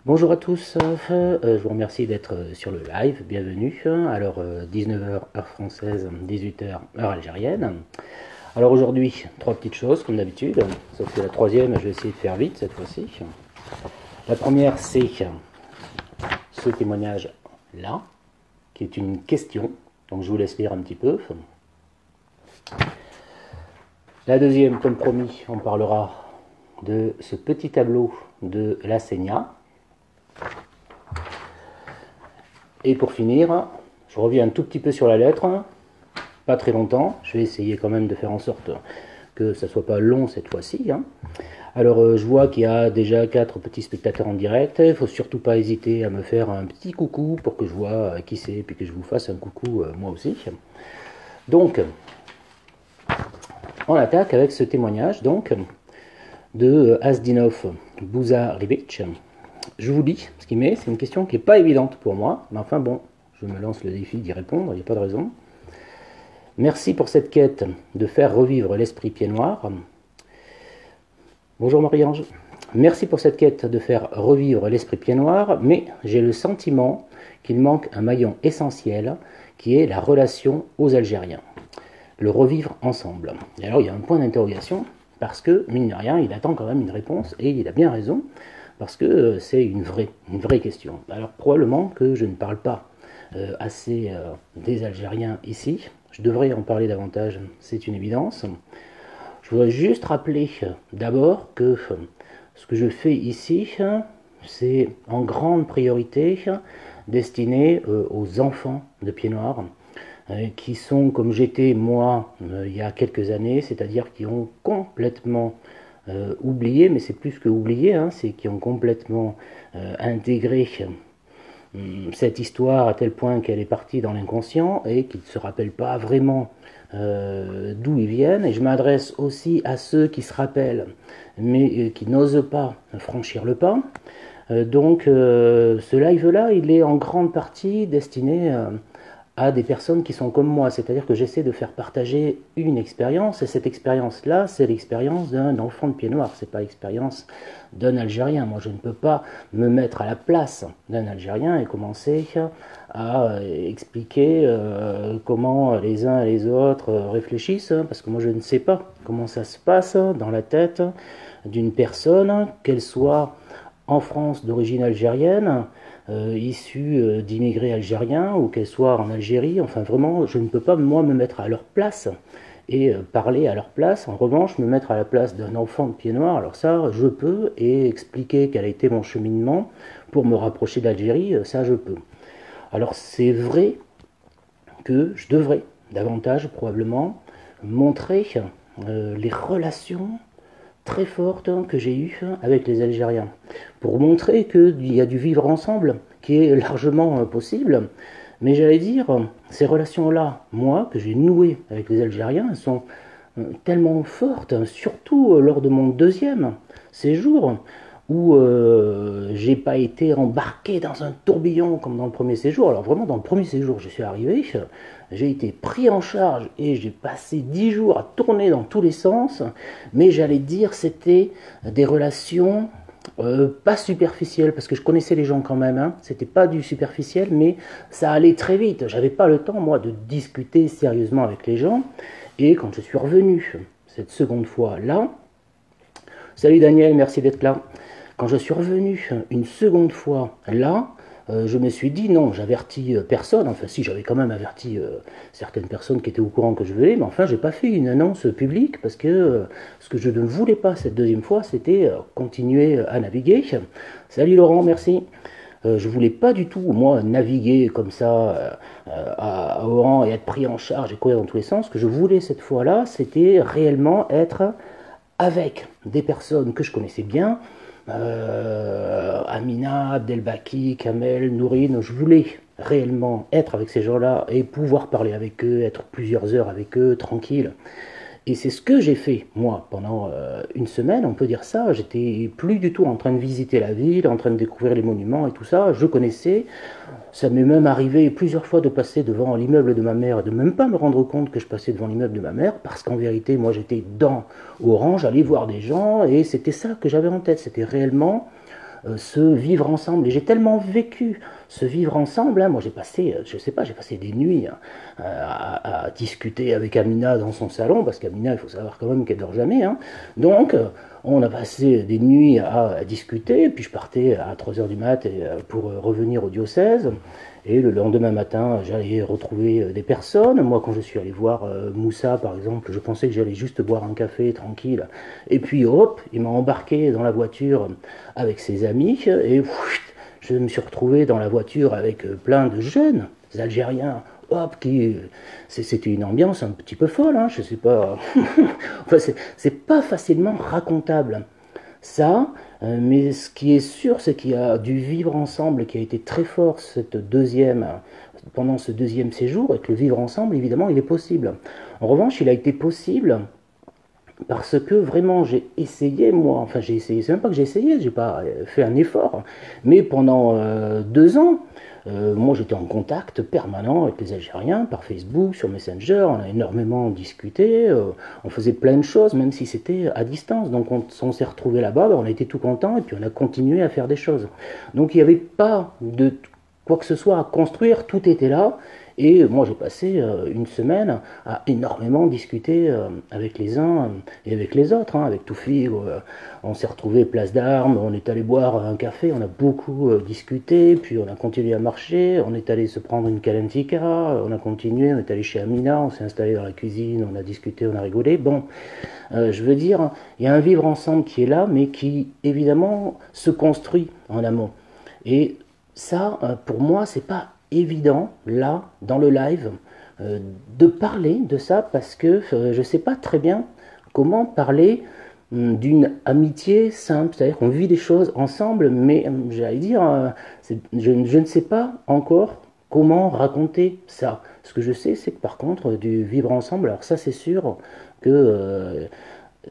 Bonjour à tous, je vous remercie d'être sur le live, bienvenue. Alors 19h heure française, 18h heure algérienne. Alors aujourd'hui, trois petites choses comme d'habitude, sauf que la troisième, je vais essayer de faire vite cette fois-ci. La première, c'est ce témoignage là, qui est une question, donc je vous laisse lire un petit peu. La deuxième, comme promis, on parlera de ce petit tableau de la Sénia. Et pour finir, je reviens un tout petit peu sur la lettre, pas très longtemps, je vais essayer quand même de faire en sorte que ça ne soit pas long cette fois-ci. Alors je vois qu'il y a déjà 4 petits spectateurs en direct, il ne faut surtout pas hésiter à me faire un petit coucou pour que je vois qui c'est, et puis que je vous fasse un coucou moi aussi. Donc, on attaque avec ce témoignage donc de Azdinov Buzarievich. Je vous dis ce qu'il met, c'est une question qui n'est pas évidente pour moi, mais enfin bon, je me lance le défi d'y répondre, il n'y a pas de raison. Merci pour cette quête de faire revivre l'esprit pied noir. Bonjour Marie-Ange. Merci pour cette quête de faire revivre l'esprit pied noir, mais j'ai le sentiment qu'il manque un maillon essentiel qui est la relation aux Algériens. Le revivre ensemble. Et alors il y a un point d'interrogation, parce que, mine de rien, il attend quand même une réponse, et il a bien raison. Parce que c'est une vraie question. Alors probablement que je ne parle pas assez des Algériens ici. Je devrais en parler davantage, c'est une évidence. Je voudrais juste rappeler d'abord que ce que je fais ici, c'est en grande priorité destiné aux enfants de Pied Noir, qui sont comme j'étais moi il y a quelques années, c'est-à-dire qui ont complètement oublié, mais c'est plus que oublié, c'est qui ont complètement intégré cette histoire à tel point qu'elle est partie dans l'inconscient et qu'ils ne se rappellent pas vraiment d'où ils viennent. Et je m'adresse aussi à ceux qui se rappellent, mais qui n'osent pas franchir le pas. Donc ce live-là, il est en grande partie destiné à des personnes qui sont comme moi, c'est-à-dire que j'essaie de faire partager une expérience, et cette expérience-là, c'est l'expérience d'un enfant de Pied Noir, c'est pas l'expérience d'un Algérien. Moi, je ne peux pas me mettre à la place d'un Algérien et commencer à expliquer comment les uns et les autres réfléchissent, parce que moi, je ne sais pas comment ça se passe dans la tête d'une personne, qu'elle soit en France d'origine algérienne, issues d'immigrés algériens, ou qu'elles soient en Algérie. Enfin vraiment, je ne peux pas moi me mettre à leur place et parler à leur place. En revanche, me mettre à la place d'un enfant de Pied Noir, alors ça je peux, et expliquer quel a été mon cheminement pour me rapprocher d'Algérie, ça je peux. Alors c'est vrai que je devrais davantage probablement montrer les relations très forte que j'ai eue avec les Algériens, pour montrer qu'il y a du vivre ensemble qui est largement possible. Mais j'allais dire, ces relations-là, moi, que j'ai nouées avec les Algériens, elles sont tellement fortes, surtout lors de mon deuxième séjour, où j'ai pas été embarqué dans un tourbillon comme dans le premier séjour. Alors vraiment, dans le premier séjour, je suis arrivé, j'ai été pris en charge et j'ai passé 10 jours à tourner dans tous les sens, mais j'allais dire c'était des relations pas superficielles, parce que je connaissais les gens quand même, c'était pas du superficiel, mais ça allait très vite. J'avais pas le temps, moi, de discuter sérieusement avec les gens, et quand je suis revenu cette seconde fois là, salut Daniel, merci d'être là. Quand je suis revenu une seconde fois là, je me suis dit non, j'avertis personne. Enfin si, j'avais quand même averti certaines personnes qui étaient au courant que je venais, mais enfin j'ai pas fait une annonce publique parce que ce que je ne voulais pas cette deuxième fois, c'était continuer à naviguer. Salut Laurent, merci. Je voulais pas du tout, moi, naviguer comme ça à Oran et être pris en charge et courir dans tous les sens. Ce que je voulais cette fois-là, c'était réellement être avec des personnes que je connaissais bien, Amina, Abdelbaki, Kamel, Nourine. Je voulais réellement être avec ces gens-là et pouvoir parler avec eux, être plusieurs heures avec eux, tranquille. Et c'est ce que j'ai fait, moi, pendant une semaine, on peut dire ça. J'étais plus du tout en train de visiter la ville, en train de découvrir les monuments et tout ça. Je connaissais. Ça m'est même arrivé plusieurs fois de passer devant l'immeuble de ma mère et de même pas me rendre compte que je passais devant l'immeuble de ma mère, parce qu'en vérité, moi, j'étais dans Orange, j'allais voir des gens, et c'était ça que j'avais en tête. C'était réellement ce vivre ensemble. Et j'ai tellement vécu ce vivre ensemble, hein. Moi j'ai passé, je sais pas, j'ai passé des nuits hein, à discuter avec Amina dans son salon, parce qu'Amina, il faut savoir quand même qu'elle dort jamais. Hein. Donc, on a passé des nuits à discuter, puis je partais à 3 heures du mat pour revenir au diocèse. Et le lendemain matin, j'allais retrouver des personnes. Moi, quand je suis allé voir Moussa, par exemple, je pensais que j'allais juste boire un café tranquille. Et puis, hop, il m'a embarqué dans la voiture avec ses amis. Et je me suis retrouvé dans la voiture avec plein de jeunes Algériens. Hop, c'était une ambiance un petit peu folle, hein, je sais pas. Enfin, c'est pas facilement racontable. Ça, mais ce qui est sûr, c'est qu'il y a du vivre ensemble qui a été très fort pendant ce deuxième séjour, et que le vivre ensemble, évidemment, il est possible. En revanche, il a été possible parce que vraiment j'ai essayé, moi, enfin j'ai essayé, c'est même pas que j'ai essayé, j'ai pas fait un effort, mais pendant 2 ans, moi j'étais en contact permanent avec les Algériens par Facebook, sur Messenger, on a énormément discuté, on faisait plein de choses, même si c'était à distance. Donc on s'est retrouvés là-bas, on était tout contents et puis on a continué à faire des choses. Donc il n'y avait pas de quoi que ce soit à construire, tout était là. Et moi j'ai passé une semaine à énormément discuter avec les uns et avec les autres, hein, avec Toufik, on s'est retrouvé place d'Armes, on est allé boire un café, on a beaucoup discuté, puis on a continué à marcher, on est allé se prendre une kalentika, on a continué, on est allé chez Amina, on s'est installé dans la cuisine, on a discuté, on a rigolé. Bon, je veux dire, il y a un vivre ensemble qui est là, mais qui évidemment se construit en amont. Et ça, pour moi, c'est pas évident, là, dans le live, de parler de ça, parce que je ne sais pas très bien comment parler d'une amitié simple, c'est-à-dire qu'on vit des choses ensemble, mais j'allais dire, je ne sais pas encore comment raconter ça. Ce que je sais, c'est que par contre, du vivre ensemble, alors ça c'est sûr que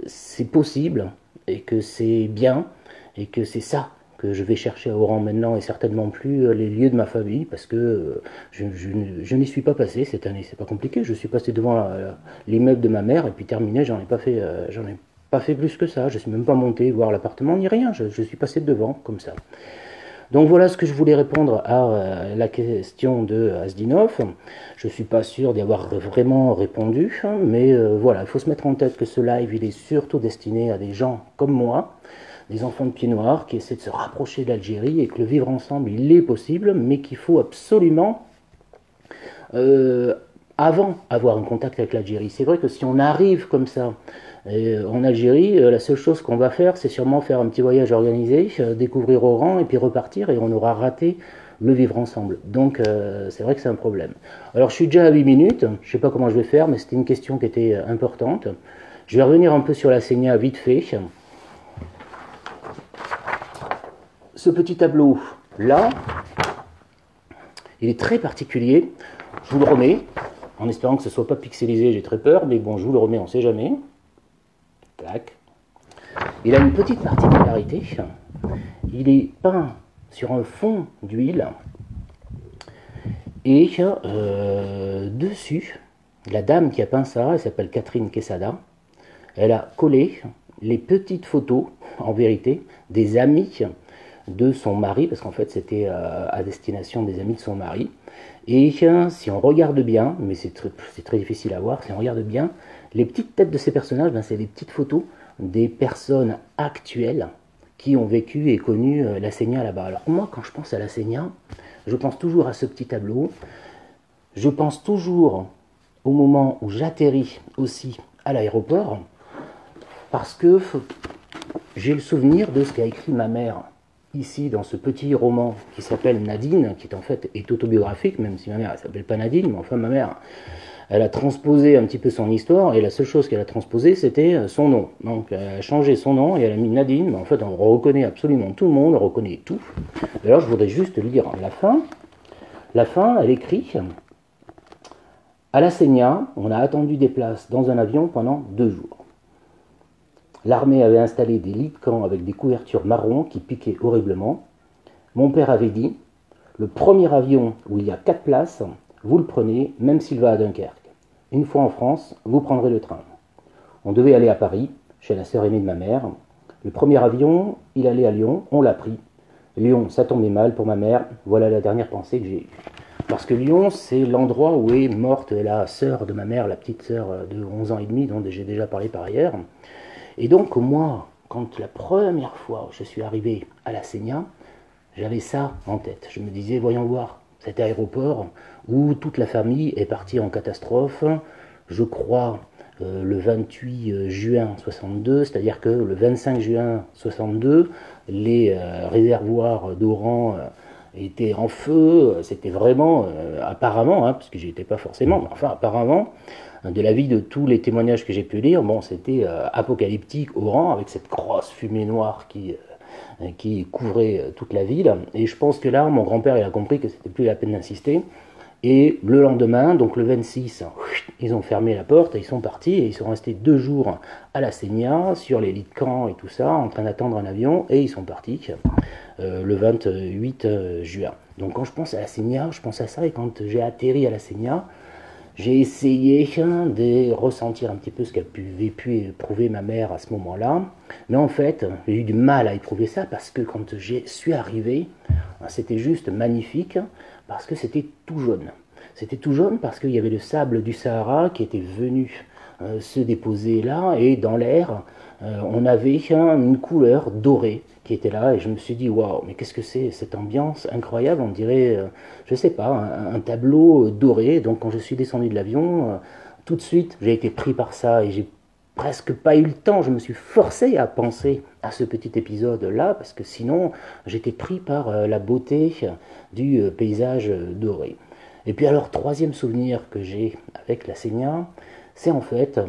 c'est possible, et que c'est bien, et que c'est ça que je vais chercher à Oran maintenant, et certainement plus les lieux de ma famille, parce que je n'y suis pas passé cette année. C'est pas compliqué, je suis passé devant l'immeuble de ma mère, et puis terminé, j'en ai pas fait plus que ça. Je suis même pas monté voir l'appartement ni rien, je suis passé devant comme ça. Donc voilà ce que je voulais répondre à la question de Asdinov. Je ne suis pas sûr d'y avoir vraiment répondu, hein, mais voilà, il faut se mettre en tête que ce live, il est surtout destiné à des gens comme moi, des enfants de pieds noirs qui essaient de se rapprocher de l'Algérie, et que le vivre ensemble, il est possible, mais qu'il faut absolument, avant, avoir un contact avec l'Algérie. C'est vrai que si on arrive comme ça en Algérie, la seule chose qu'on va faire, c'est sûrement faire un petit voyage organisé, découvrir Oran, et puis repartir, et on aura raté le vivre ensemble. Donc c'est vrai que c'est un problème. Alors je suis déjà à 8 minutes, je ne sais pas comment je vais faire, mais c'était une question qui était importante. Je vais revenir un peu sur la Sénia vite fait. Ce petit tableau là, il est très particulier. Je vous le remets, en espérant que ce ne soit pas pixelisé, j'ai très peur, mais bon, je vous le remets, on ne sait jamais. Tac. Il a une petite particularité. Il est peint sur un fond d'huile, et dessus, la dame qui a peint ça, elle s'appelle Catherine Quesada, elle a collé les petites photos, en vérité, des amis de son mari, parce qu'en fait c'était à destination des amis de son mari. Et si on regarde bien, mais c'est très difficile à voir, si on regarde bien, les petites têtes de ces personnages, ben, c'est des petites photos des personnes actuelles qui ont vécu et connu la Sénia là-bas. Alors moi, quand je pense à la Sénia, je pense toujours à ce petit tableau, je pense toujours au moment où j'atterris aussi à l'aéroport, parce que j'ai le souvenir de ce qu'a écrit ma mère ici dans ce petit roman qui s'appelle Nadine, qui en fait est autobiographique, même si ma mère ne s'appelle pas Nadine, mais enfin ma mère, elle a transposé un petit peu son histoire, et la seule chose qu'elle a transposée, c'était son nom. Donc elle a changé son nom et elle a mis Nadine, mais en fait on reconnaît absolument tout le monde, on reconnaît tout. D'ailleurs je voudrais juste lire la fin. La fin, elle écrit: à la Sénia, on a attendu des places dans un avion pendant 2 jours. L'armée avait installé des lits de camp avec des couvertures marron qui piquaient horriblement. Mon père avait dit: le premier avion où il y a 4 places, vous le prenez, même s'il va à Dunkerque. Une fois en France, vous prendrez le train. On devait aller à Paris, chez la sœur aînée de ma mère. Le premier avion, il allait à Lyon, on l'a pris. Lyon, ça tombait mal pour ma mère. Voilà la dernière pensée que j'ai eue. Parce que Lyon, c'est l'endroit où est morte la sœur de ma mère, la petite sœur de 11 ans et demi, dont j'ai déjà parlé par ailleurs. Et donc, moi, quand la première fois je suis arrivé à la Sénia, j'avais ça en tête. Je me disais, voyons voir, cet aéroport où toute la famille est partie en catastrophe, je crois le 28 juin 62, c'est-à-dire que le 25 juin 62, les réservoirs d'Oran étaient en feu. C'était vraiment, apparemment, parce que j'y étais pas forcément, mais enfin apparemment, de l'avis de tous les témoignages que j'ai pu lire, bon, c'était apocalyptique, Oran, avec cette grosse fumée noire qui couvrait toute la ville. Et je pense que là, mon grand-père il a compris que c'était plus la peine d'insister. Et le lendemain, donc le 26, ils ont fermé la porte et ils sont partis. Et ils sont restés 2 jours à la Sénia, sur les lits de camp et tout ça, en train d'attendre un avion. Et ils sont partis le 28 juin. Donc quand je pense à la Sénia, je pense à ça. Et quand j'ai atterri à la Sénia, j'ai essayé de ressentir un petit peu ce qu'avait pu éprouver ma mère à ce moment-là. Mais en fait, j'ai eu du mal à éprouver ça parce que quand je suis arrivé, c'était juste magnifique parce que c'était tout jaune. C'était tout jaune parce qu'il y avait le sable du Sahara qui était venu se déposer là et dans l'air, on avait une couleur dorée qui était là et je me suis dit waouh, mais qu'est-ce que c'est cette ambiance incroyable, on dirait je sais pas un tableau doré. Donc quand je suis descendu de l'avion, tout de suite j'ai été pris par ça et j'ai presque pas eu le temps, je me suis forcé à penser à ce petit épisode là parce que sinon j'étais pris par la beauté du paysage doré. Et puis alors troisième souvenir que j'ai avec la Sénia, c'est en fait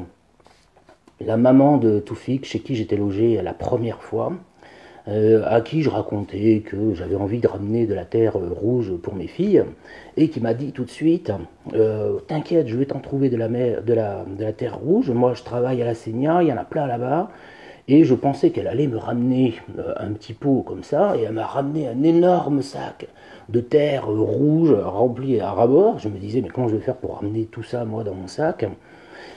la maman de Toufik, chez qui j'étais logé la première fois, à qui je racontais que j'avais envie de ramener de la terre rouge pour mes filles, et qui m'a dit tout de suite t'inquiète, je vais t'en trouver de la terre rouge, moi je travaille à la Sénia, il y en a plein là-bas. Et je pensais qu'elle allait me ramener un petit pot comme ça, et elle m'a ramené un énorme sac de terre rouge rempli à ras-bord. Je me disais, mais comment je vais faire pour ramener tout ça, moi, dans mon sac?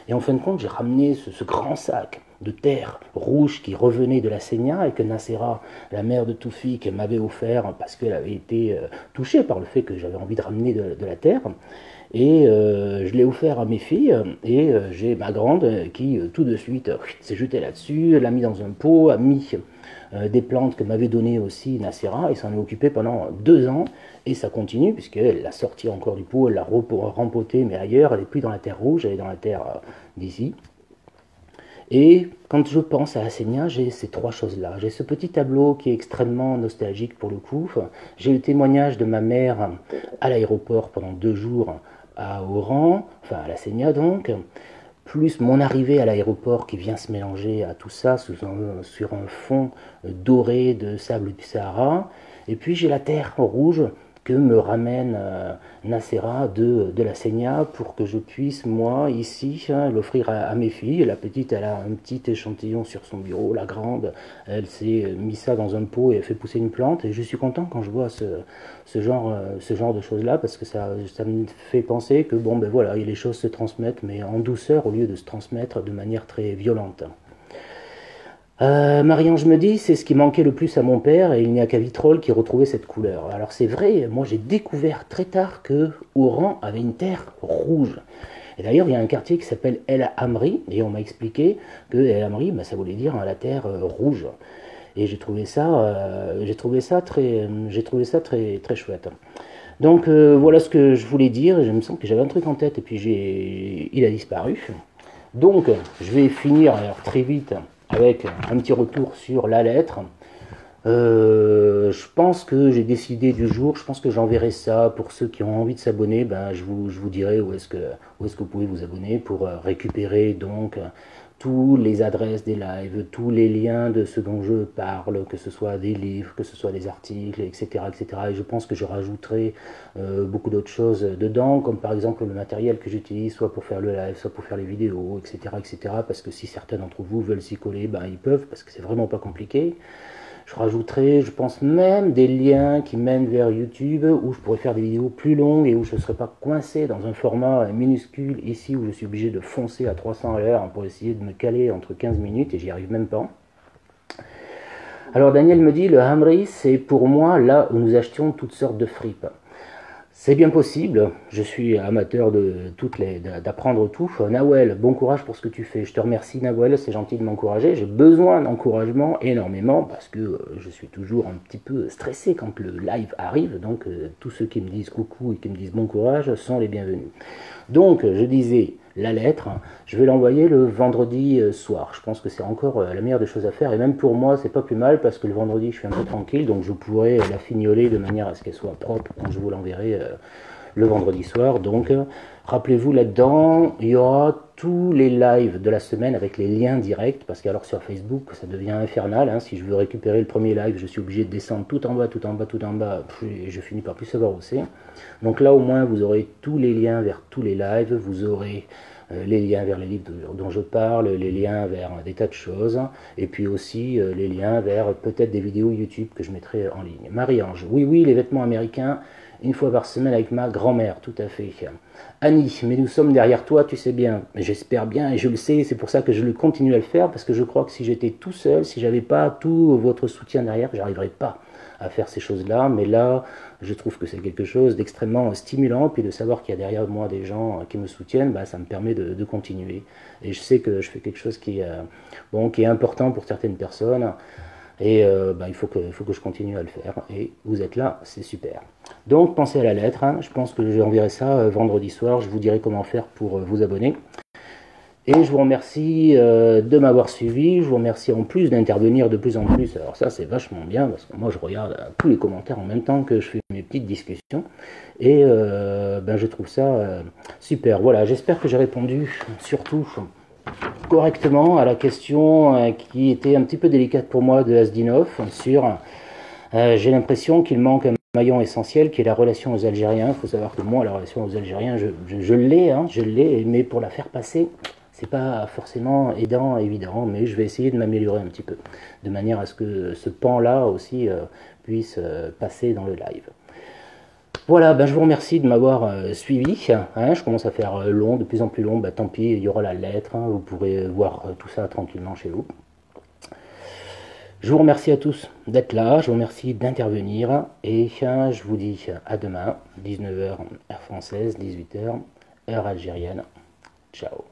Et en fin de compte, j'ai ramené ce grand sac de terre rouge qui revenait de la Sénia et que Nacera, la mère de Toufik, m'avait offert parce qu'elle avait été touchée par le fait que j'avais envie de ramener de la terre. Et je l'ai offert à mes filles et j'ai ma grande qui tout de suite s'est jetée là-dessus, l'a mis dans un pot, a mis des plantes que m'avait données aussi Nacera et s'en est occupée pendant 2 ans et ça continue puisqu'elle l'a sorti encore du pot, elle l'a rempotée mais ailleurs, elle n'est plus dans la terre rouge, elle est dans la terre d'ici. Et quand je pense à la Sénia, j'ai ces 3 choses-là. J'ai ce petit tableau qui est extrêmement nostalgique pour le coup. J'ai le témoignage de ma mère à l'aéroport pendant 2 jours à Oran, enfin à la Sénia donc, plus mon arrivée à l'aéroport qui vient se mélanger à tout ça sur un fond doré de sable du Sahara. Et puis j'ai la terre rouge que me ramène Nacera de la Sénia pour que je puisse, moi, ici, l'offrir à mes filles. La petite, elle a un petit échantillon sur son bureau. La grande, elle s'est mis ça dans un pot et elle fait pousser une plante. Et je suis content quand je vois ce genre de choses-là parce que ça me fait penser que, bon, ben voilà, les choses se transmettent, mais en douceur au lieu de se transmettre de manière très violente. Marie-Ange me dit, c'est ce qui manquait le plus à mon père et il n'y a qu'à Vitrolles qui retrouvait cette couleur. Alors c'est vrai, moi j'ai découvert très tard que Oran avait une terre rouge. Et d'ailleurs il y a un quartier qui s'appelle El Amri et on m'a expliqué que El Amri, ça voulait dire la terre rouge. Et j'ai trouvé ça très très chouette. Donc voilà ce que je voulais dire. Je me sens que j'avais un truc en tête et puis il a disparu. Donc je vais finir alors, très vite avec un petit retour sur la lettre. Je pense que j'ai décidé du jour, je pense que j'enverrai ça pour ceux qui ont envie de s'abonner. Je vous dirai où est-ce que vous pouvez vous abonner pour récupérer donc tous les adresses des lives, tous les liens de ce dont je parle, que ce soit des livres, que ce soit des articles, etc. etc. Et je pense que je rajouterai beaucoup d'autres choses dedans, comme par exemple le matériel que j'utilise, soit pour faire le live, soit pour faire les vidéos, etc. etc. Parce que si certains d'entre vous veulent s'y coller, ils peuvent, parce que c'est vraiment pas compliqué. Je rajouterai, je pense même, des liens qui mènent vers YouTube où je pourrais faire des vidéos plus longues et où je ne serais pas coincé dans un format minuscule ici où je suis obligé de foncer à 300 à l'heure pour essayer de me caler entre 15 minutes et j'y arrive même pas. Alors Daniel me dit, le Hamri, c'est pour moi là où nous achetions toutes sortes de fripes. C'est bien possible, je suis amateur d'apprendre tout. Nawel, bon courage pour ce que tu fais. Je te remercie Nawel, c'est gentil de m'encourager. J'ai besoin d'encouragement énormément parce que je suis toujours un petit peu stressé quand le live arrive. Donc tous ceux qui me disent coucou et qui me disent bon courage sont les bienvenus. Donc je disais, la lettre, je vais l'envoyer le vendredi soir. Je pense que c'est encore la meilleure des choses à faire. Et même pour moi, c'est pas plus mal parce que le vendredi, je suis un peu tranquille. Donc je pourrais la fignoler de manière à ce qu'elle soit propre quand je vous l'enverrai le vendredi soir. Donc rappelez-vous là-dedans, il y aura tous les lives de la semaine avec les liens directs. Parce qu'alors sur Facebook, ça devient infernal. Hein. Si je veux récupérer le premier live, je suis obligé de descendre tout en bas, tout en bas, tout en bas. Et je finis par plus savoir où c'est. Donc là, au moins, vous aurez tous les liens vers tous les lives. Vous aurez les liens vers les livres dont je parle, les liens vers des tas de choses, et puis aussi les liens vers peut-être des vidéos YouTube que je mettrai en ligne. Marie-Ange, oui, les vêtements américains, une fois par semaine avec ma grand-mère, tout à fait. Annie, mais nous sommes derrière toi, tu sais bien. J'espère bien, et je le sais, c'est pour ça que je le continue à le faire, parce que je crois que si j'étais tout seul, si j'avais pas tout votre soutien derrière, j'arriverais pas à faire ces choses-là, mais là, je trouve que c'est quelque chose d'extrêmement stimulant, puis de savoir qu'il y a derrière moi des gens qui me soutiennent, bah, ça me permet de continuer. Et je sais que je fais quelque chose qui est important pour certaines personnes, et bah, il faut que je continue à le faire, et vous êtes là, c'est super. Donc pensez à la lettre, hein. Je pense que j'enverrai ça vendredi soir, je vous dirai comment faire pour vous abonner. Et je vous remercie de m'avoir suivi, je vous remercie en plus d'intervenir de plus en plus. Alors ça c'est vachement bien parce que moi je regarde tous les commentaires en même temps que je fais mes petites discussions. Et je trouve ça super. Voilà, j'espère que j'ai répondu surtout correctement à la question qui était un petit peu délicate pour moi de Asdinov sur j'ai l'impression qu'il manque un maillon essentiel qui est la relation aux Algériens. Il faut savoir que moi la relation aux Algériens je l'ai, hein, mais pour la faire passer, c'est pas forcément évident, mais je vais essayer de m'améliorer un petit peu, de manière à ce que ce pan-là aussi puisse passer dans le live. Voilà, je vous remercie de m'avoir suivi. Hein, je commence à faire long, de plus en plus long, tant pis, il y aura la lettre, hein, vous pourrez voir tout ça tranquillement chez vous. Je vous remercie à tous d'être là, je vous remercie d'intervenir, et je vous dis à demain, 19h heure française, 18h heure algérienne. Ciao.